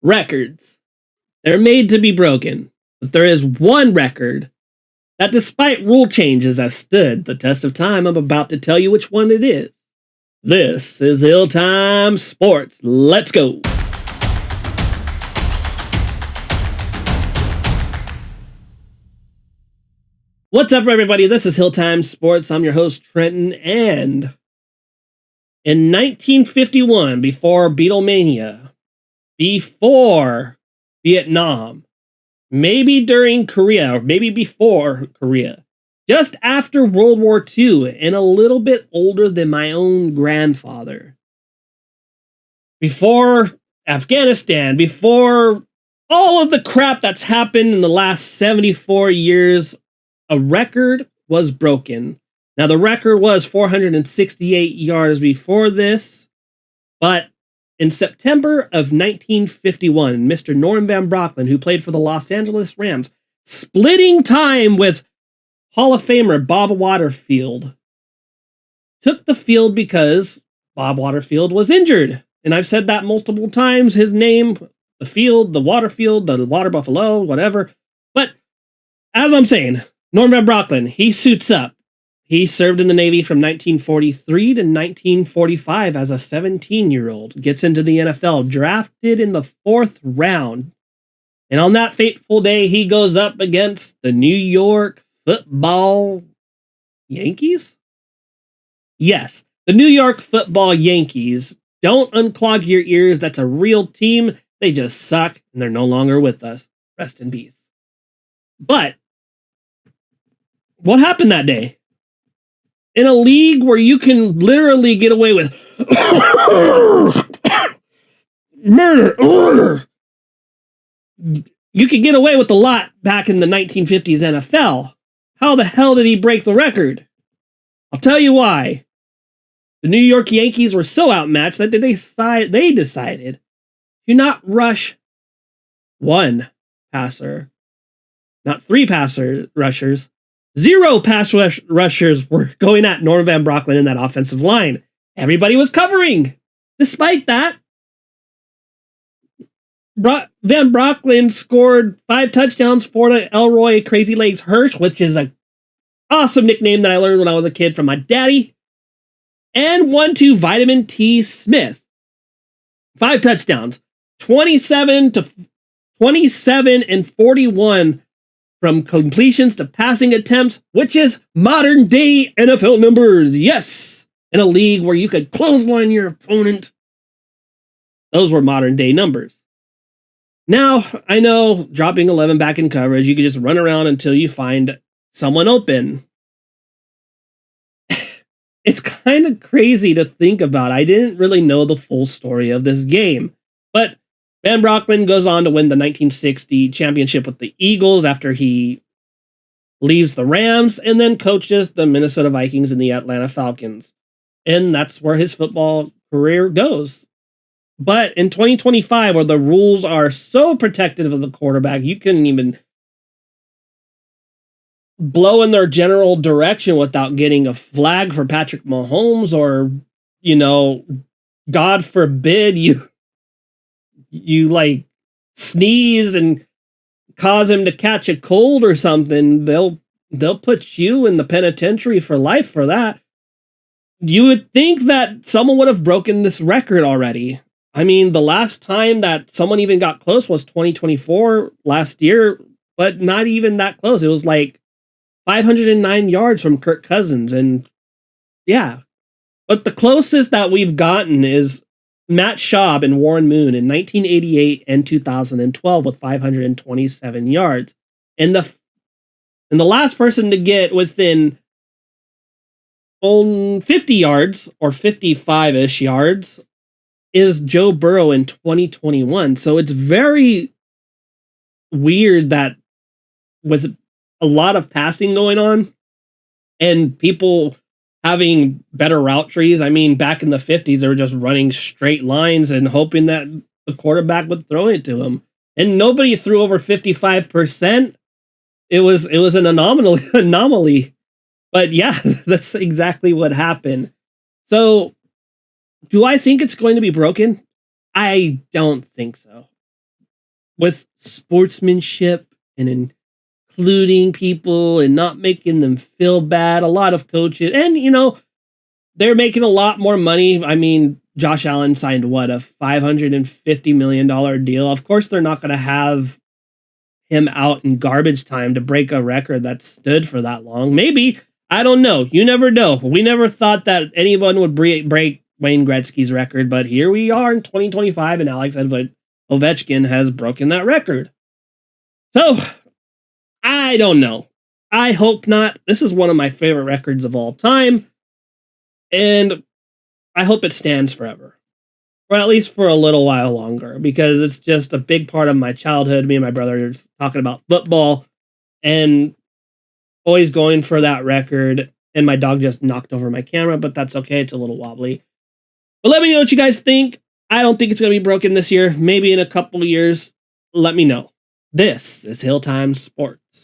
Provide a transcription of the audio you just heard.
Records. They're made to be broken, but there is one record that, despite rule changes, has stood the test of time. I'm about to tell you which one it is. This is Hill Time Sports. Let's go. What's up, everybody? This is Hill Time Sports. I'm your host, Trenton, and in 1951, before Beatlemania, before Vietnam, maybe during Korea, or maybe before Korea, just after World War II, and a little bit older than my own grandfather, before Afghanistan, before all of the crap that's happened in the last 74 years, a record was broken. Now, the record was 468 yards before this, but in September of 1951, Mr. Norm Van Brocklin, who played for the Los Angeles Rams, splitting time with Hall of Famer Bob Waterfield, took the field because Bob Waterfield was injured. And I've said that multiple times, his name, the field, the Waterfield, the Water Buffalo, whatever. But as I'm saying, Norm Van Brocklin, he suits up. He served in the Navy from 1943 to 1945 as a 17-year-old, gets into the NFL, drafted in the 4th round. And on that fateful day, he goes up against the New York Football Yankees? Yes, the New York Football Yankees. Don't unclog your ears. That's a real team. They just suck, and they're no longer with us. Rest in peace. But what happened that day? In a league where you can literally get away with murder, you could get away with a lot back in the 1950s NFL. How the hell did he break the record? I'll tell you why. The New York Yankees were so outmatched that they decided to not rush one passer, not three rushers. 0 pass rushers were going at Norm Van Brocklin in that offensive line. Everybody was covering. Despite that, Van Brocklin scored 5 touchdowns for the Elroy Crazy Legs Hirsch, which is an awesome nickname that I learned when I was a kid from my daddy, and 1 to Vitamin T Smith. 5 touchdowns, 27 and 41 from completions to passing attempts, which is modern day NFL numbers. Yes, in a league where you could clothesline your opponent. Those were modern day numbers. Now, I know dropping 11 back in coverage, you could just run around until you find someone open. It's kind of crazy to think about. I didn't really know the full story of this game, but Van Brocklin goes on to win the 1960 championship with the Eagles after he leaves the Rams and then coaches the Minnesota Vikings and the Atlanta Falcons. And that's where his football career goes. But in 2025, where the rules are so protective of the quarterback, you couldn't even blow in their general direction without getting a flag for Patrick Mahomes, or, God forbid you like sneeze and cause him to catch a cold or something, they'll put you in the penitentiary for life for that. You would think that someone would have broken this record already. I mean, the last time that someone even got close was 2024 last year, but not even that close. It was like 509 yards from Kirk Cousins. And yeah, but the closest that we've gotten is Matt Schaub and Warren Moon in 1988 and 2012 with 527 yards. And the last person to get within 50 yards or 55-ish yards is Joe Burrow in 2021. So it's very weird that with a lot of passing going on and people having better route trees. I mean, back in the 50s, they were just running straight lines and hoping that the quarterback would throw it to him. And nobody threw over 55%. It was an anomaly. But yeah, that's exactly what happened. So, do I think it's going to be broken? I don't think so. with sportsmanship and including people and not making them feel bad. A lot of coaches, and they're making a lot more money. I mean, Josh Allen signed what, a $550 million deal. Of course, they're not going to have him out in garbage time to break a record that stood for that long. Maybe, I don't know. You never know. We never thought that anyone would break Wayne Gretzky's record, but here we are in 2025, and Alex Ovechkin has broken that record. So, I don't know. I hope not. This is one of my favorite records of all time, and I hope it stands forever. Or at least for a little while longer, because it's just a big part of my childhood. Me and my brother are talking about football and always going for that record. And my dog just knocked over my camera, but that's okay. It's a little wobbly. But let me know what you guys think. I don't think it's going to be broken this year. Maybe in a couple of years. Let me know. This is Hill Time Sports.